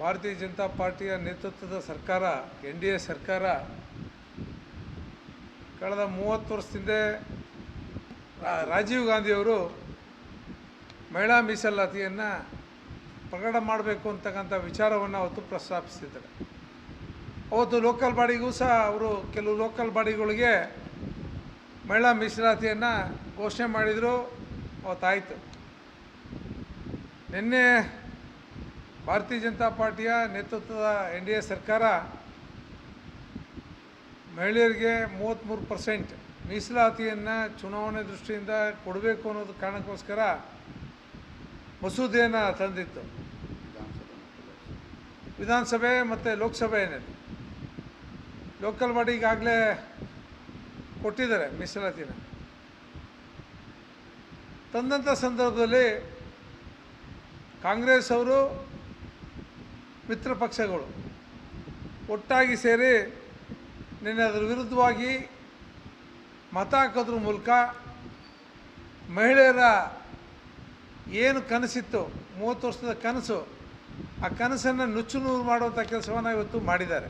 ಭಾರತೀಯ ಜನತಾ ಪಾರ್ಟಿಯ ನೇತೃತ್ವದ ಸರ್ಕಾರ NDA ಸರ್ಕಾರ ಕಳೆದ 30 ವರ್ಷದಿಂದ ರಾಜೀವ್ ಗಾಂಧಿಯವರು ಮಹಿಳಾ ಮೀಸಲಾತಿಯನ್ನು ಪ್ರಕಟ ಮಾಡಬೇಕು ಅಂತಕ್ಕಂಥ ವಿಚಾರವನ್ನು ಅವತ್ತು ಪ್ರಸ್ತಾಪಿಸಿದ್ದಾರೆ. ಅವತ್ತು ಲೋಕಲ್ ಬಾಡಿಗೂ ಸಹ ಅವರು ಕೆಲವು ಲೋಕಲ್ ಬಾಡಿಗಳಿಗೆ ಮಹಿಳಾ ಮೀಸಲಾತಿಯನ್ನು ಘೋಷಣೆ ಮಾಡಿದರು. ಅವತ್ತಾಯಿತು. ನಿನ್ನೆ ಭಾರತೀಯ ಜನತಾ ಪಾರ್ಟಿಯ ನೇತೃತ್ವದ NDA ಸರ್ಕಾರ ಮಹಿಳೆಯರಿಗೆ 33% ಮೀಸಲಾತಿಯನ್ನು ಚುನಾವಣೆ ದೃಷ್ಟಿಯಿಂದ ಕೊಡಬೇಕು ಅನ್ನೋದು ಕಾರಣಕ್ಕೋಸ್ಕರ ಮಸೂದೆಯನ್ನು ತಂದಿತ್ತು. ವಿಧಾನಸಭೆ ಮತ್ತು ಲೋಕಸಭೆಯಲ್ಲಿ ಲೋಕಲ್ ಬಾಡಿಗಾಗಲೇ ಕೊಟ್ಟಿದ್ದಾರೆ ಮೀಸಲಾತಿನ. ತಂದಂಥ ಸಂದರ್ಭದಲ್ಲಿ ಕಾಂಗ್ರೆಸ್ ಅವರು ಮಿತ್ರ ಪಕ್ಷಗಳು ಒಟ್ಟಾಗಿ ಸೇರಿ ನಿನ್ನೆ ಅದರ ವಿರುದ್ಧವಾಗಿ ಮತ ಹಾಕೋದ್ರ ಮೂಲಕ ಮಹಿಳೆಯರ ಏನು ಕನಸಿತ್ತು, 30 ವರ್ಷದ ಕನಸು, ಆ ಕನಸನ್ನು ನುಚ್ಚು ನೂರು ಮಾಡುವಂಥ ಕೆಲಸವನ್ನು ಇವತ್ತು ಮಾಡಿದ್ದಾರೆ.